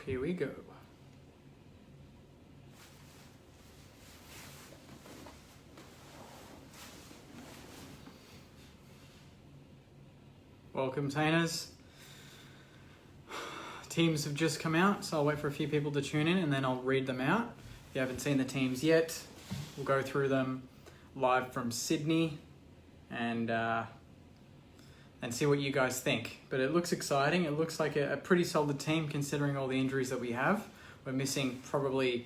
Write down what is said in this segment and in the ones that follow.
Here we go. Welcome, Tainers. Teams have just come out, so I'll wait for a few people to tune in and then I'll read them out. If you haven't seen the teams yet, we'll go through them live from Sydney and see what you guys think. But it looks exciting. It looks like a pretty solid team considering all the injuries that we have. We're missing probably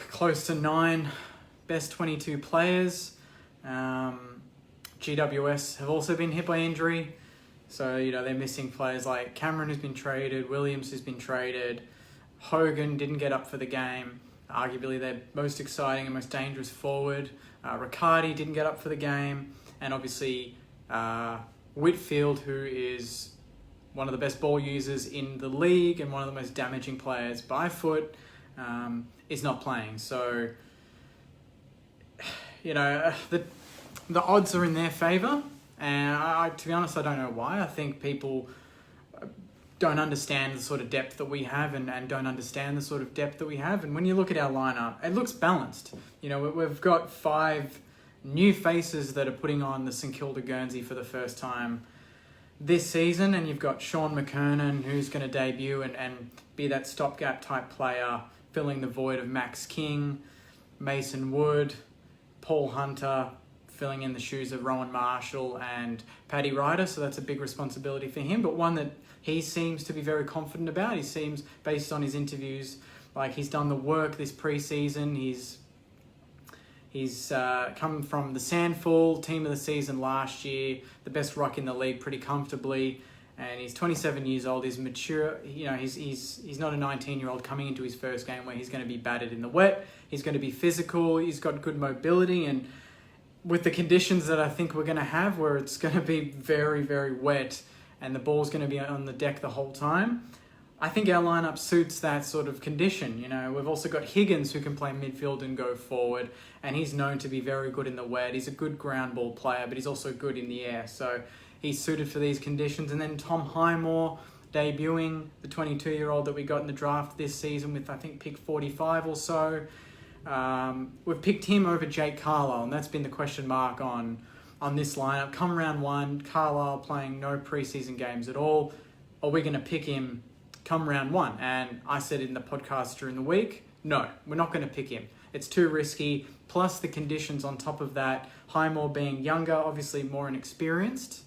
close to 9 best 22 players. GWS have also been hit by injury. So, they're missing players like Cameron who's been traded, Williams who's been traded, Hogan didn't get up for the game, arguably their most exciting and most dangerous forward. Riccardi didn't get up for the game, and obviously Whitfield, who is one of the best ball users in the league and one of the most damaging players by foot, is not playing. So, the odds are in their favour. And to be honest, I don't know why. I think people don't understand the sort of depth that we have and don't understand the sort of depth that we have. And when you look at our lineup, it looks balanced. We've got 5 new faces that are putting on the St Kilda Guernsey for the first time this season. And you've got Sean McKernan, who's going to debut and be that stopgap type player, filling the void of Max King, Mason Wood, Paul Hunter, filling in the shoes of Rowan Marshall and Paddy Ryder, so that's a big responsibility for him, but one that he seems to be very confident about. He seems, based on his interviews, like he's done the work this pre-season. He's come from the Sandful, team of the season last year, the best ruck in the league pretty comfortably, and he's 27 years old. He's mature. He's not a 19-year-old coming into his first game where he's going to be battered in the wet. He's going to be physical. He's got good mobility, and with the conditions that I think we're going to have, where it's going to be very, very wet and the ball's going to be on the deck the whole time, I think our lineup suits that sort of condition. We've also got Higgins, who can play midfield and go forward, and he's known to be very good in the wet. He's a good ground ball player, but he's also good in the air, so he's suited for these conditions. And then Tom Highmore, debuting, the 22-year-old that we got in the draft this season with, I think, pick 45 or so. We've picked him over Jake Carlisle, and that's been the question mark on this lineup. Come round 1, Carlisle playing no preseason games at all. Are we going to pick him come round 1? And I said in the podcast during the week, no, we're not going to pick him. It's too risky. Plus the conditions on top of that, Highmore being younger, obviously more inexperienced,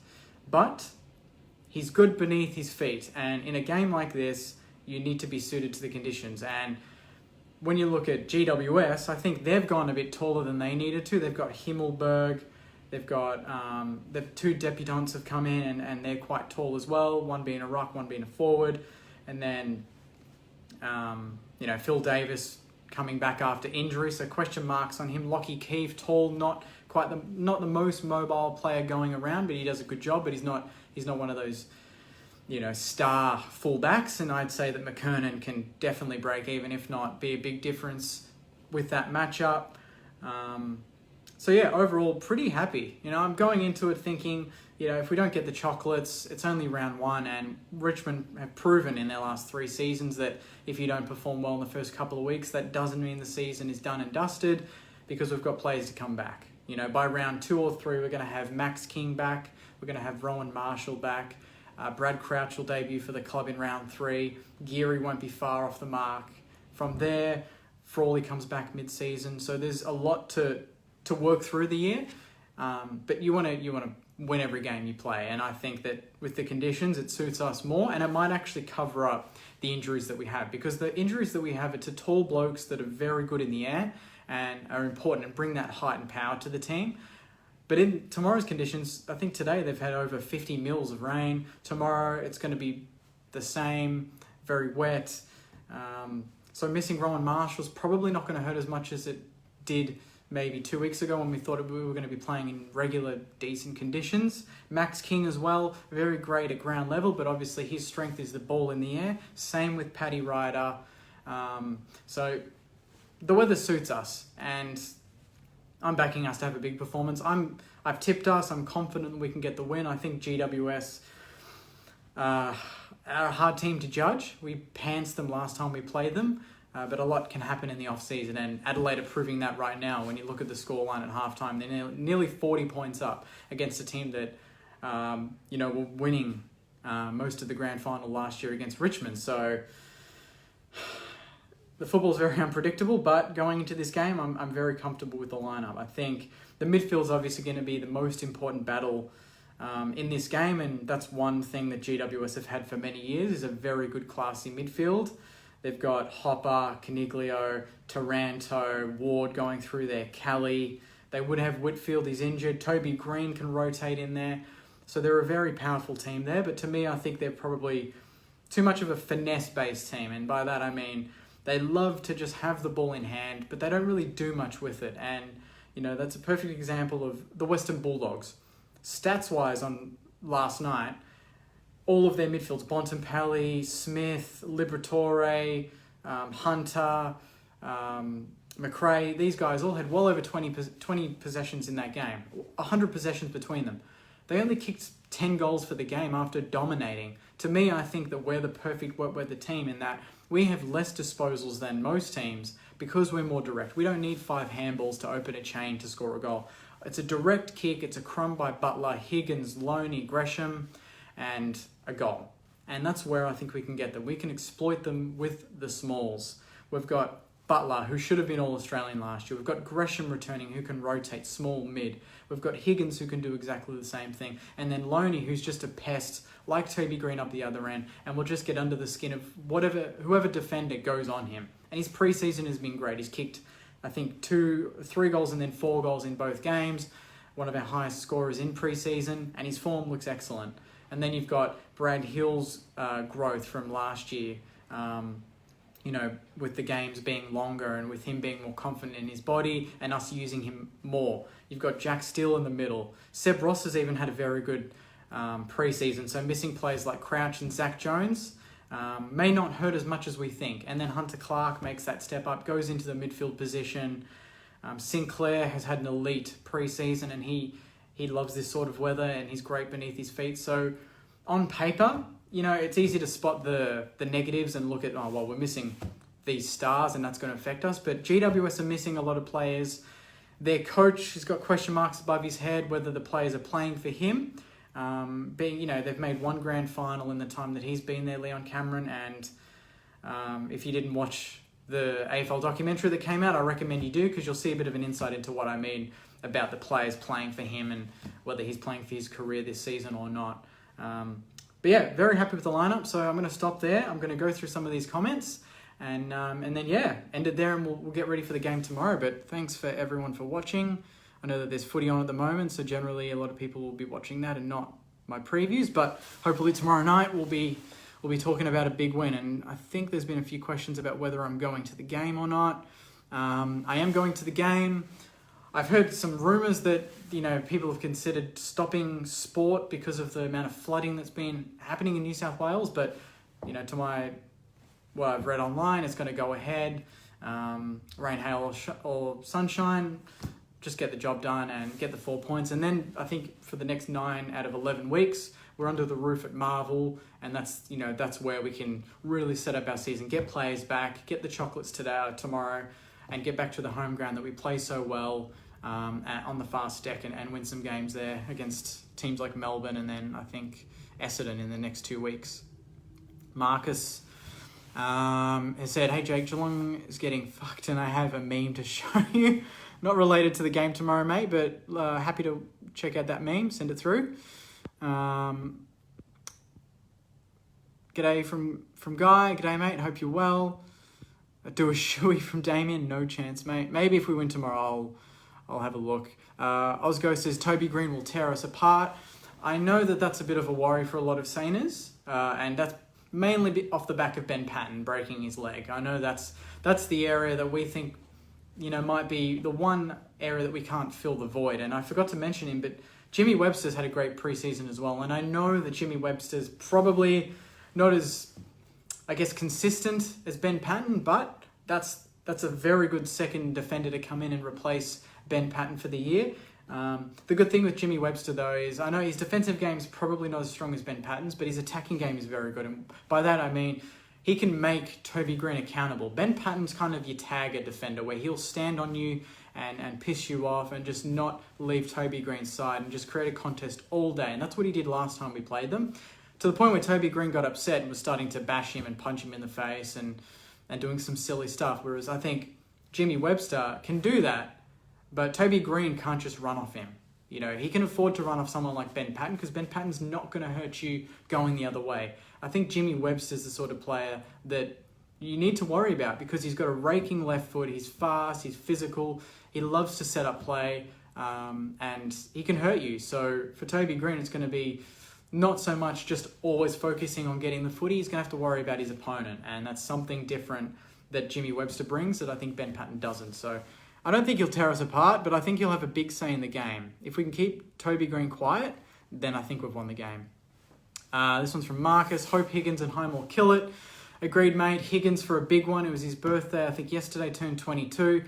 but he's good beneath his feet. And in a game like this, you need to be suited to the conditions. And when you look at GWS, I think they've gone a bit taller than they needed to. They've got Himmelberg, they've got the 2 debutants have come in and they're quite tall as well, one being a ruck, one being a forward. And then, Phil Davis coming back after injury, so question marks on him. Lockie Keefe, tall, not the most mobile player going around, but he does a good job, but he's not one of those star fullbacks, and I'd say that McKernan can definitely break even, if not be a big difference with that matchup. So yeah, overall, pretty happy. I'm going into it thinking, if we don't get the chocolates, it's only round 1, and Richmond have proven in their last 3 seasons that if you don't perform well in the first couple of weeks, that doesn't mean the season is done and dusted, because we've got players to come back. By round 2 or 3, we're going to have Max King back, we're going to have Rowan Marshall back, Brad Crouch will debut for the club in round 3. Geary won't be far off the mark. From there, Frawley comes back mid-season. So there's a lot to work through the year. But you want to win every game you play. And I think that with the conditions, it suits us more. And it might actually cover up the injuries that we have. Because the injuries that we have are to tall blokes that are very good in the air and are important and bring that height and power to the team. But in tomorrow's conditions, I think today they've had over 50 mils of rain. Tomorrow it's going to be the same, very wet. So missing Rowan Marshall's probably not going to hurt as much as it did maybe 2 weeks ago when we thought we were going to be playing in regular, decent conditions. Max King as well, very great at ground level, but obviously his strength is the ball in the air. Same with Paddy Ryder. So the weather suits us, and I'm backing us to have a big performance. I've tipped us. I'm confident we can get the win. I think GWS are a hard team to judge. We pantsed them last time we played them, but a lot can happen in the off-season, and Adelaide are proving that right now. When you look at the scoreline at halftime, they're nearly 40 points up against a team that, were winning most of the grand final last year against Richmond. So the football's very unpredictable, but going into this game, I'm very comfortable with the lineup. I think the midfield's obviously going to be the most important battle in this game, and that's one thing that GWS have had for many years, is a very good classy midfield. They've got Hopper, Caniglio, Taranto, Ward going through there, Kelly. They would have Whitfield, he's injured. Toby Green can rotate in there. So they're a very powerful team there, but to me, I think they're probably too much of a finesse-based team, and by that I mean they love to just have the ball in hand, but they don't really do much with it. And, that's a perfect example of the Western Bulldogs. Stats-wise on last night, all of their midfields, Bontempelli, Smith, Liberatore, Hunter, McRae, these guys all had well over 20 possessions in that game, 100 possessions between them. They only kicked 10 goals for the game after dominating. To me, I think that we're the perfect wet weather team in that we have less disposals than most teams because we're more direct. We don't need 5 handballs to open a chain to score a goal. It's a direct kick, it's a crumb by Butler, Higgins, Loney, Gresham, and a goal. And that's where I think we can get them. We can exploit them with the smalls. We've got Butler, who should have been All-Australian last year. We've got Gresham returning, who can rotate small mid. We've got Higgins, who can do exactly the same thing. And then Loney, who's just a pest, like Toby Green up the other end, and will just get under the skin of whoever defender goes on him. And his preseason has been great. He's kicked, I think, 3 goals and then 4 goals in both games. One of our highest scorers in preseason, and his form looks excellent. And then you've got Brad Hill's growth from last year, with the games being longer and with him being more confident in his body and us using him more. You've got Jack Steele in the middle. Seb Ross has even had a very good preseason, so missing players like Crouch and Zach Jones may not hurt as much as we think. And then Hunter Clark makes that step up, goes into the midfield position. Sinclair has had an elite preseason, and he loves this sort of weather, and he's great beneath his feet. So on paper, it's easy to spot the negatives and look at, we're missing these stars and that's going to affect us. But GWS are missing a lot of players. Their coach has got question marks above his head whether the players are playing for him. They've made 1 grand final in the time that he's been there, Leon Cameron. And if you didn't watch the AFL documentary that came out, I recommend you do, because you'll see a bit of an insight into what I mean about the players playing for him and whether he's playing for his career this season or not. But yeah, very happy with the lineup. So I'm going to stop there. I'm going to go through some of these comments and then end it there, and we'll get ready for the game tomorrow. But thanks for everyone for watching. I know that there's footy on at the moment, so generally a lot of people will be watching that and not my previews. But hopefully tomorrow night we'll be talking about a big win. And I think there's been a few questions about whether I'm going to the game or not. I am going to the game. I've heard some rumours that, people have considered stopping sport because of the amount of flooding that's been happening in New South Wales. But, to what I've read online, it's going to go ahead. Rain, hail or sunshine, just get the job done and get the 4 points. And then I think for the next 9 out of 11 weeks, we're under the roof at Marvel. And that's where we can really set up our season, get players back, get the chocolates tomorrow, and get back to the home ground that we play so well on the fast deck and win some games there against teams like Melbourne and then I think Essendon in the next 2 weeks. Marcus has said, "Hey Jake, Geelong is getting fucked and I have a meme to show you." Not related to the game tomorrow, mate, but happy to check out that meme, send it through. G'day from Guy. G'day, mate. Hope you're well. Do a shoey from Damien. No chance, mate. Maybe if we win tomorrow, I'll have a look. Osgo says, Toby Green will tear us apart. I know that that's a bit of a worry for a lot of Saners, and that's mainly off the back of Ben Patton breaking his leg. I know that's the area that we think, might be the one area that we can't fill the void. And I forgot to mention him, but Jimmy Webster's had a great preseason as well. And I know that Jimmy Webster's probably not as, consistent as Ben Patton, but that's a very good second defender to come in and replace Ben Patton for the year. The good thing with Jimmy Webster, though, is I know his defensive game is probably not as strong as Ben Patton's, but his attacking game is very good. And by that, I mean he can make Toby Green accountable. Ben Patton's kind of your tagger defender, where he'll stand on you and piss you off and just not leave Toby Green's side and just create a contest all day. And that's what he did last time we played them, to the point where Toby Green got upset and was starting to bash him and punch him in the face and doing some silly stuff. Whereas I think Jimmy Webster can do that, but Toby Green can't just run off him. You know, he can afford to run off someone like Ben Patton because Ben Patton's not going to hurt you going the other way. I think Jimmy Webster's the sort of player that you need to worry about because he's got a raking left foot, he's fast, he's physical, he loves to set up play, and he can hurt you. So for Toby Green, it's going to be not so much just always focusing on getting the footy, he's going to have to worry about his opponent, and that's something different that Jimmy Webster brings that I think Ben Patton doesn't. So I don't think he'll tear us apart, but I think he'll have a big say in the game. If we can keep Toby Green quiet, then I think we've won the game. This one's from Marcus. Hope Higgins and Highmore kill it. Agreed, mate. Higgins for a big one. It was his birthday, I think yesterday, turned 22.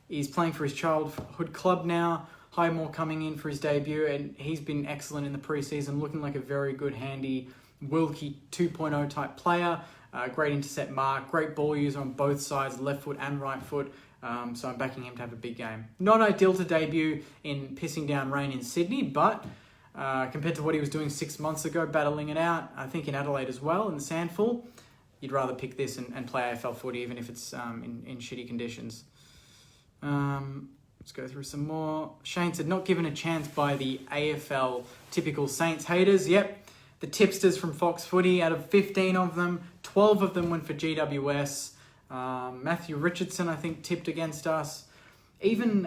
He's playing for his childhood club now. Highmore coming in for his debut, and he's been excellent in the preseason, looking like a very good, handy Wilkie 2.0 type player. Great intercept mark, great ball user on both sides, left foot and right foot. So I'm backing him to have a big game. Not ideal to debut in pissing down rain in Sydney, but compared to what he was doing 6 months ago, battling it out, I think in Adelaide as well, in the Sandful, you'd rather pick this and play AFL footy, even if it's in shitty conditions. Let's go through some more. Shane said, not given a chance by the AFL typical Saints haters. Yep, the tipsters from Fox Footy, out of 15 of them, 12 of them went for GWS. Matthew Richardson, I think, tipped against us. Even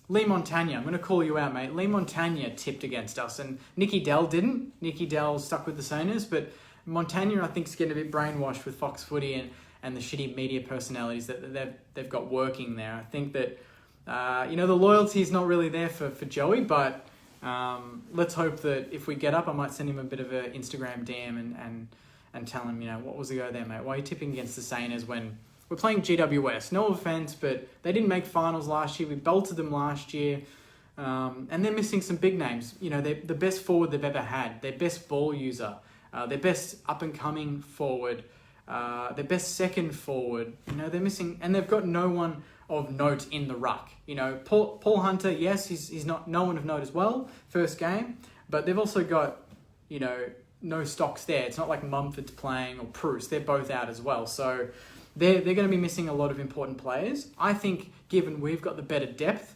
Lee Montagna, I'm going to call you out, mate. Lee Montagna tipped against us, and Nicky Dell didn't. Nicky Dell stuck with the Sainers, but Montagna, I think, is getting a bit brainwashed with Fox Footy and the shitty media personalities that they've got working there. I think that, the loyalty is not really there for Joey, but let's hope that if we get up, I might send him a bit of an Instagram DM and tell him, what was the go there, mate? Why are you tipping against the Sainers when we're playing GWS? No offense, but they didn't make finals last year. We belted them last year. And they're missing some big names. They're the best forward they've ever had. Their best ball user. Their best up-and-coming forward. Their best second forward. They're missing... And they've got no one of note in the ruck. Paul Hunter, yes, he's not no one of note as well. First game. But they've also got, no stocks there. It's not like Mumford's playing or Bruce. They're both out as well. So they're going to be missing a lot of important players. I think, given we've got the better depth,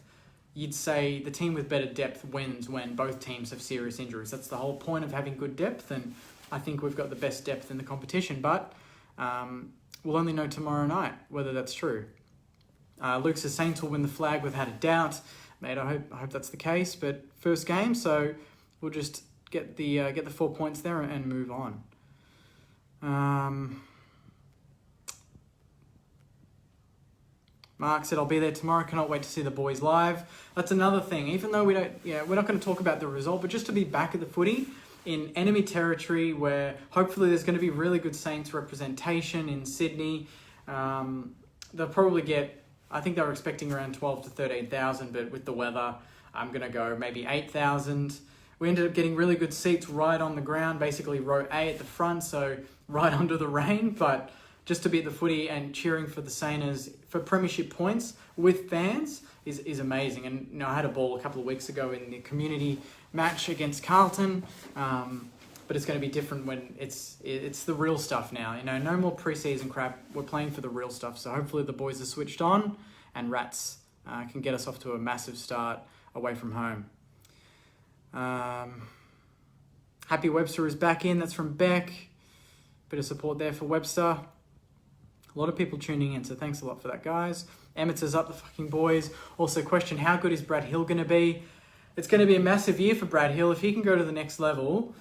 you'd say the team with better depth wins when both teams have serious injuries. That's the whole point of having good depth, and I think we've got the best depth in the competition. But we'll only know tomorrow night whether that's true. Luke says Saints will win the flag without a doubt. Mate, I hope that's the case. But first game, so we'll just get the 4 points there and move on. Mark said, I'll be there tomorrow. Cannot wait to see the boys live. That's another thing. Even though we're not going to talk about the result, but just to be back at the footy in enemy territory where hopefully there's going to be really good Saints representation in Sydney. They'll probably get, I think they were expecting around 12 to 13,000, but with the weather, I'm going to go maybe 8,000. We ended up getting really good seats right on the ground, basically row A at the front, so right under the rain, but just to be at the footy and cheering for the Sainers for premiership points with fans is amazing. And I had a ball a couple of weeks ago in the community match against Carlton, but it's going to be different when it's the real stuff now. No more preseason crap. We're playing for the real stuff. So hopefully the boys are switched on and Rats can get us off to a massive start away from home. Happy Webster is back in. That's from Beck. Bit of support there for Webster. A lot of people tuning in, so thanks a lot for that, guys. Emmett says, up the fucking boys. Also question, how good is Brad Hill going to be? It's going to be a massive year for Brad Hill. If he can go to the next level,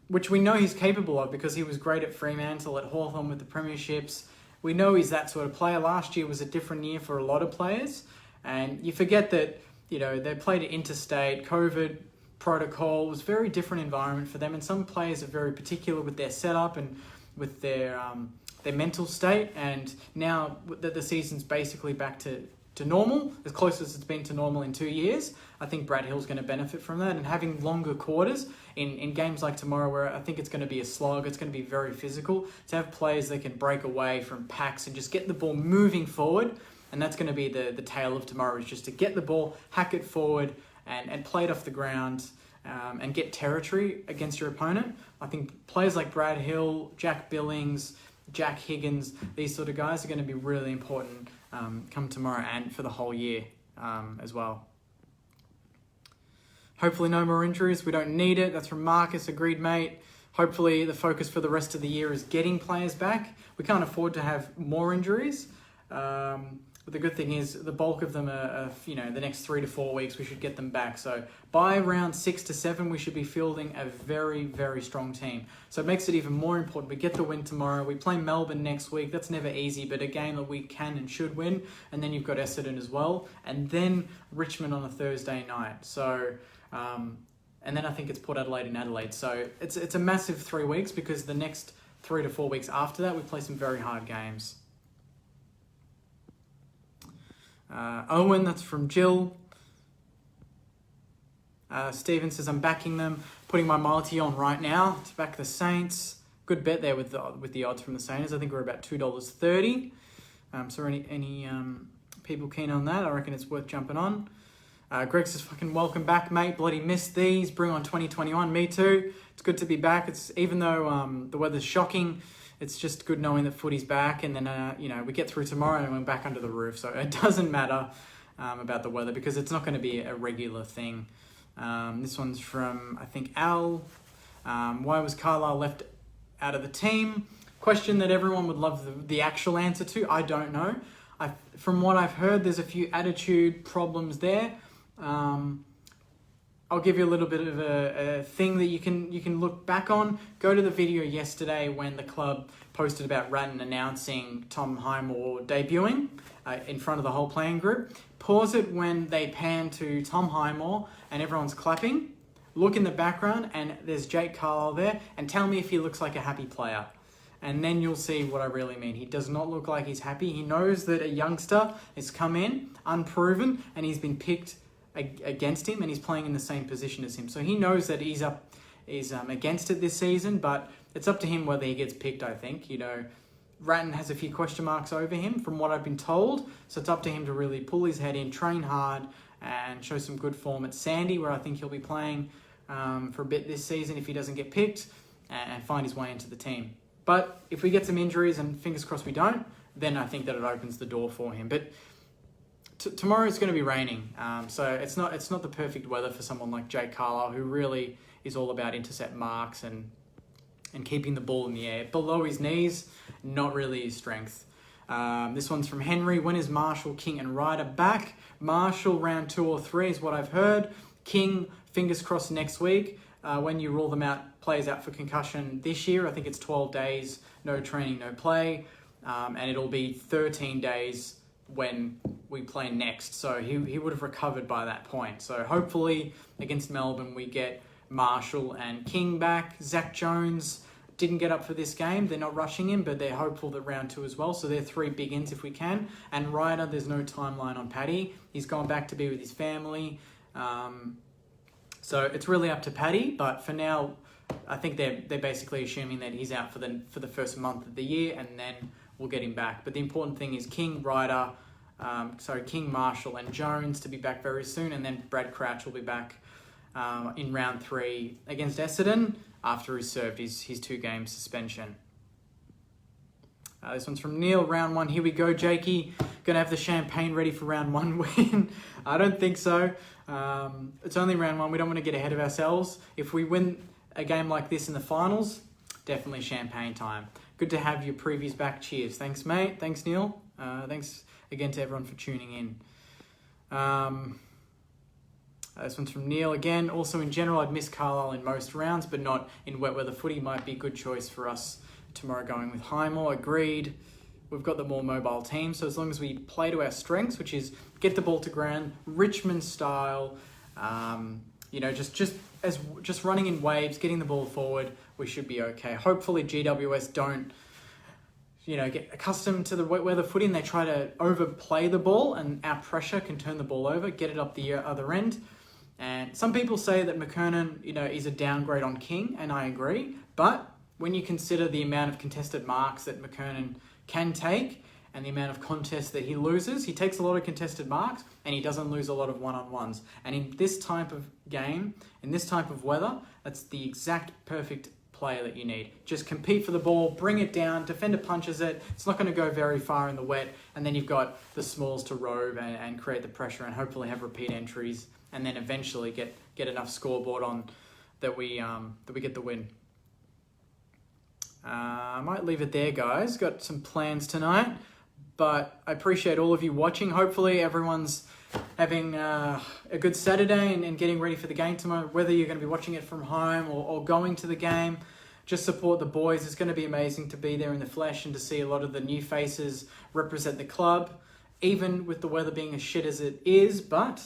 which we know he's capable of because he was great at Fremantle, at Hawthorn with the premierships. We know he's that sort of player. Last year was a different year for a lot of players. And you forget that, they played at interstate, COVID protocol. It was a very different environment for them. And some players are very particular with their setup and with their mental state. And now that the season's basically back to to normal, as close as it's been to normal in 2 years. I think Brad Hill's going to benefit from that, and having longer quarters in games like tomorrow, where I think it's going to be a slog, it's going to be very physical, to have players that can break away from packs and just get the ball moving forward. And that's going to be the tale of tomorrow, is just to get the ball, hack it forward, and play it off the ground, and get territory against your opponent. I think players like Brad Hill, Jack Billings, Jack Higgins, these sort of guys are going to be really important come tomorrow and for the whole year as well. Hopefully no more injuries. We don't need it. That's from Marcus. Agreed, mate. Hopefully the focus for the rest of the year is getting players back. We can't afford to have more injuries. But the good thing is the bulk of them are the next 3 to 4 weeks, we should get them back. So by round 6 to 7, we should be fielding a very, very strong team. So it makes it even more important. We get the win tomorrow. We play Melbourne next week. That's never easy, but a game that we can and should win. And then you've got Essendon as well. And then Richmond on a Thursday night. So, and then I think it's Port Adelaide in Adelaide. So it's a massive 3 weeks, because the next 3 to 4 weeks after that, we play some very hard games. Owen, that's from Jill. Steven says, I'm backing them, putting my multi on right now to back the Saints. Good bet there with the odds from the Saints. I think we're about $2.30. So any people keen on that? I reckon it's worth jumping on. Greg says, fucking welcome back, mate. Bloody missed these. Bring on 2021. Me too. It's good to be back. It's even though the weather's shocking, it's just good knowing that footy's back, and then we get through tomorrow and we're back under the roof. So it doesn't matter about the weather, because it's not going to be a regular thing. This one's from, I think, Al. Why was Carlisle left out of the team? Question that everyone would love the actual answer to. I don't know. From what I've heard, there's a few attitude problems there. I'll give you a little bit of a thing that you can look back on. Go to the video yesterday when the club posted about Ratton announcing Tom Highmore debuting in front of the whole playing group. Pause it when they pan to Tom Highmore and everyone's clapping. Look in the background and there's Jake Carlisle there, and tell me if he looks like a happy player. And then you'll see what I really mean. He does not look like he's happy. He knows that a youngster has come in, unproven, and he's been picked against him, and he's playing in the same position as him. So he knows that he's against it this season, but it's up to him whether he gets picked, I think. Ratton has a few question marks over him from what I've been told. So it's up to him to really pull his head in, train hard, and show some good form at Sandy, where I think he'll be playing for a bit this season if he doesn't get picked, and find his way into the team. But if we get some injuries, and fingers crossed we don't, then I think that it opens the door for him. But tomorrow it's going to be raining, so it's not the perfect weather for someone like Jake Carlisle, who really is all about intercept marks and keeping the ball in the air. Below his knees, not really his strength. This one's from Henry. When is Marshall, King and Ryder back? Marshall round 2 or 3 is what I've heard. King, fingers crossed next week. When you rule them out, players out for concussion this year, I think it's 12 days, no training, no play, and it'll be 13 days when we play next. So he would have recovered by that point. So hopefully against Melbourne we get Marshall and King back. Zach Jones didn't get up for this game. They're not rushing him, but they're hopeful that round 2 as well. So they're 3 big ins if we can. And Ryder, there's no timeline on Paddy. He's gone back to be with his family. So it's really up to Paddy, but for now, I think they're basically assuming that he's out for the first month of the year, and then we'll get him back. But the important thing is King, Marshall and Jones to be back very soon, and then Brad Crouch will be back in round 3 against Essendon after he's served his 2-game suspension. This one's from Neil, round 1. Here we go, Jakey. Gonna have the champagne ready for round 1 win. I don't think so. It's only round 1. We don't want to get ahead of ourselves. If we win a game like this in the finals, definitely champagne time. Good to have your previews back. Cheers. Thanks, mate. Thanks, Neil. Thanks again to everyone for tuning in. This one's from Neil again. Also, in general, I'd miss Carlisle in most rounds, but not in wet weather footy. Might be a good choice for us tomorrow going with Highmore. Agreed. We've got the more mobile team, so as long as we play to our strengths, which is get the ball to ground, Richmond style, just running in waves, getting the ball forward, we should be okay. Hopefully GWS don't get accustomed to the wet weather footy, and they try to overplay the ball, and our pressure can turn the ball over, get it up the other end. And some people say that McKernan, is a downgrade on King, and I agree. But when you consider the amount of contested marks that McKernan can take and the amount of contests that he loses, he takes a lot of contested marks and he doesn't lose a lot of one-on-ones. And in this type of game, in this type of weather, that's the exact perfect player that you need. Just compete for the ball, bring it down, defender punches it, it's not going to go very far in the wet, and then you've got the smalls to rove and create the pressure and hopefully have repeat entries, and then eventually get enough scoreboard on that we get the win. I might leave it there, guys. Got some plans tonight, but I appreciate all of you watching. Hopefully everyone's having a good Saturday and getting ready for the game tomorrow. Whether you're going to be watching it from home or going to the game, just support the boys. It's going to be amazing to be there in the flesh and to see a lot of the new faces represent the club, even with the weather being as shit as it is. But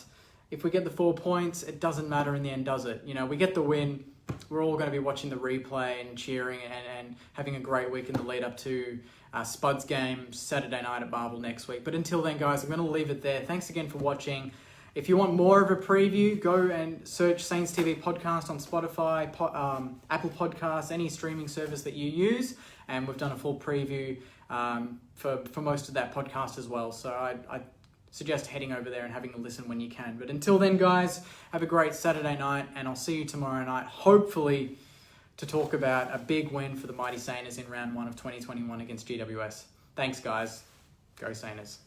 if we get the 4 points, it doesn't matter in the end, does it? We get the win. We're all going to be watching the replay and cheering and having a great week in the lead up to Spud's game Saturday night at Marvel next week. But until then, guys, I'm going to leave it there. Thanks again for watching. If you want more of a preview, go and search Saints TV Podcast on Spotify, Apple Podcasts, any streaming service that you use. And we've done a full preview for most of that podcast as well. So I suggest heading over there and having a listen when you can. But until then, guys, have a great Saturday night, and I'll see you tomorrow night, hopefully to talk about a big win for the Mighty Saints in round 1 of 2021 against GWS. Thanks, guys. Go Saints.